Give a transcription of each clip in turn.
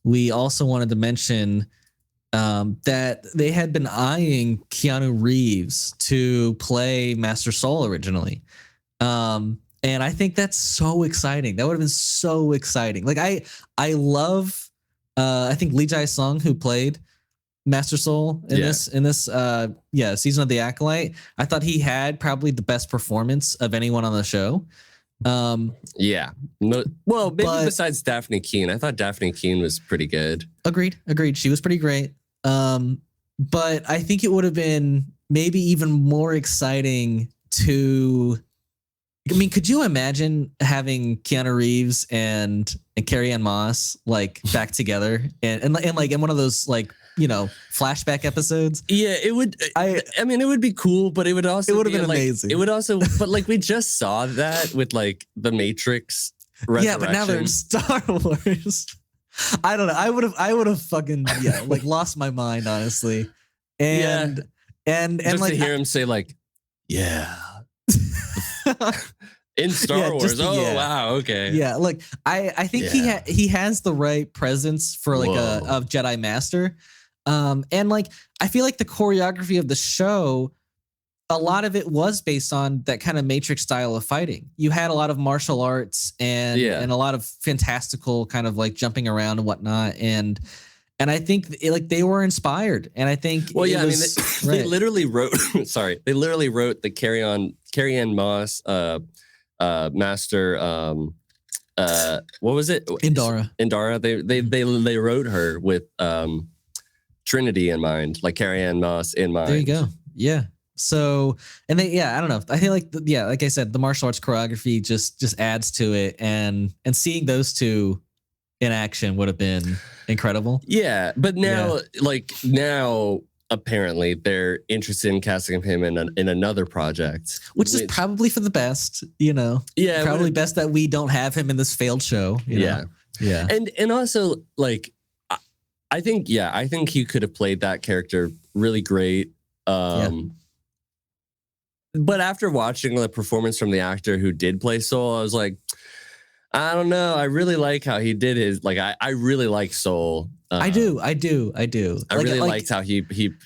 we also wanted to mention that they had been eyeing Keanu Reeves to play Master Soul originally. And I think that's so exciting. That would have been so exciting. Like I love I think Lee Jae-sung, who played Master Soul in this season of The Acolyte. I thought he had probably the best performance of anyone on the show. Maybe besides Daphne Keane. I thought Daphne Keane was pretty good. Agreed. She was pretty great. But I think it would have been maybe even more exciting to. I mean, could you imagine having Keanu Reeves and Carrie-Anne Moss like back together and like in one of those like, you know, flashback episodes? Yeah, it would. I mean, it would be cool, but it would also have been amazing. It would also, but like we just saw that with like the Matrix Resurrection. Yeah, but now they're in Star Wars. I don't know. I would have fucking like lost my mind, honestly. And just like to hear him say like, yeah. In Star Wars. Wow. Okay. Yeah. Like I think he has the right presence for like a Jedi Master. And like I feel like the choreography of the show, a lot of it was based on that kind of Matrix style of fighting. You had a lot of martial arts and a lot of fantastical kind of like jumping around and whatnot. And I think they were inspired. And I think they literally wrote they literally wrote the Carrie-Anne Moss master what was it? Indara. They wrote her with Trinity in mind, like Carrie-Anne Moss in mind. There you go. Yeah. So, and I don't know. I feel like like I said, the martial arts choreography just adds to it, and seeing those two in action would have been incredible. Yeah, but now apparently they're interested in casting him in another project, which is probably for the best, you know. Yeah, probably best that we don't have him in this failed show. You know? And also like I think he could have played that character really great. But after watching the performance from the actor who did play Soul, I was like, I don't know. I really like how he did his. Like, I really like Soul. I do. I really liked how he played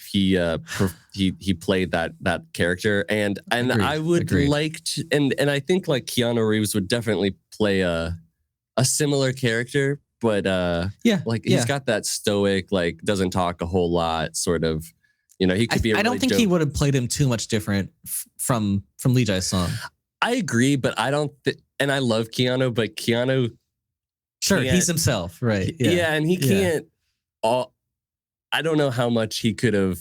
that character, and I would like to, and I think like Keanu Reeves would definitely play a similar character, but he's got that stoic, like doesn't talk a whole lot, sort of. You know, he could be. I don't think he would have played him too much different from Lee Jae-sung. I agree, but I don't. And I love Keanu, but Keanu, sure, he's himself, right? Yeah, and he can't. I don't know how much he could have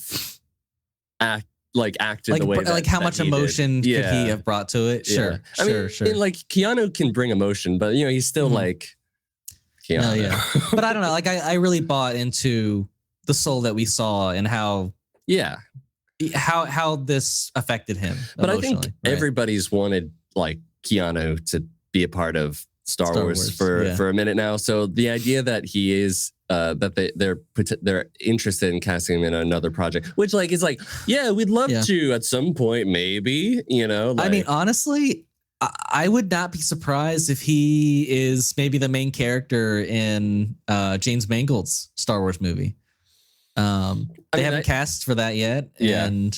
acted the way like how much emotion could he have brought to it? Sure. I mean, like Keanu can bring emotion, but you know he's still like Keanu. No, yeah. But I don't know. Like I really bought into the Soul that we saw and how this affected him. But I think everybody's wanted like Keanu to be a part of Star Wars for a minute now. So the idea that he is that they're interested in casting him in another project, which like is like, yeah, we'd love to at some point, maybe, you know. Like, I mean, honestly, I would not be surprised if he is maybe the main character in James Mangold's Star Wars movie. They haven't cast for that yet, and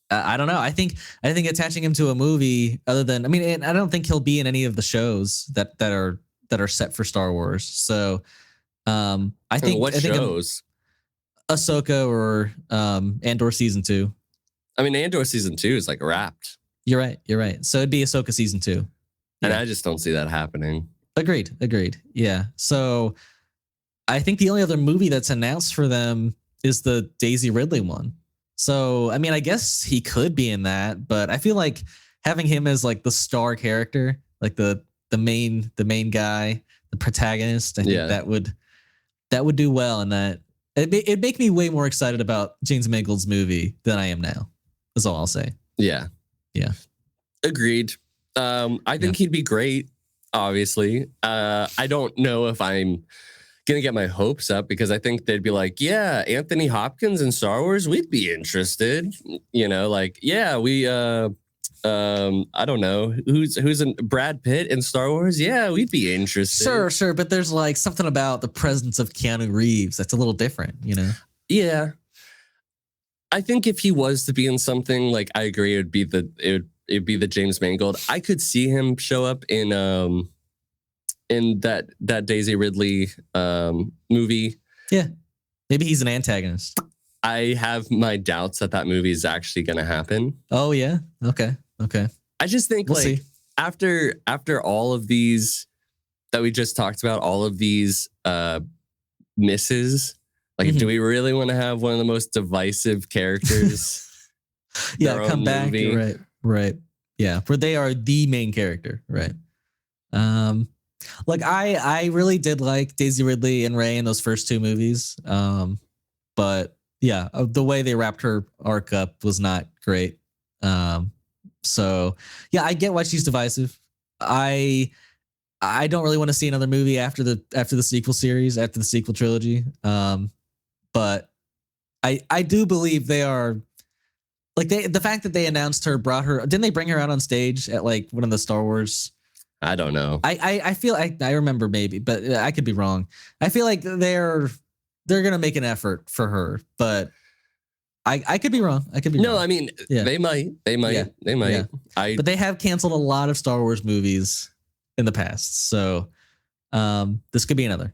I don't know. I think attaching him to a movie, other than and I don't think he'll be in any of the shows that are set for Star Wars. So, I think shows? Ahsoka or Andor season 2. I mean, Andor season 2 is like wrapped. You're right. So it'd be Ahsoka season 2, and I just don't see that happening. Agreed. Yeah. So I think the only other movie that's announced for them is the Daisy Ridley one. So, I mean, I guess he could be in that, but I feel like having him as like the star character, like the main guy, the protagonist, I think that would do well. And that it'd make me way more excited about James Mangold's movie than I am now. That's all I'll say. Yeah. Agreed. I think he'd be great. Obviously, I don't know if I'm gonna get my hopes up, because I think they'd be like, yeah, Anthony Hopkins in Star Wars, we'd be interested. You know, like, yeah, we I don't know who's in Brad Pitt in Star Wars. Yeah, we'd be interested. Sure, but there's like something about the presence of Keanu Reeves that's a little different, you know? Yeah, I think if he was to be in something, like, I agree, it'd be the James Mangold. I could see him show up in that Daisy Ridley movie. Yeah, maybe he's an antagonist. I have my doubts that movie is actually going to happen. Oh yeah, okay. I just think we'll see. after all of these that we just talked about, all of these misses, like, do we really want to have one of the most divisive characters? Come back. Movie? Right. Yeah, where they are the main character, right? Like I really did like Daisy Ridley and Ray in those first two movies, but yeah, the way they wrapped her arc up was not great. So yeah, I get why she's divisive. I don't really want to see another movie after the sequel series, after the sequel trilogy. But I do believe they are, like, the fact that they announced her, brought her, didn't they bring her out on stage at like one of the Star Wars? I don't know. I feel I remember, maybe, but I could be wrong. I feel like they're gonna make an effort for her, but I could be wrong. No, I mean, they might. Yeah. But they have canceled a lot of Star Wars movies in the past, so this could be another.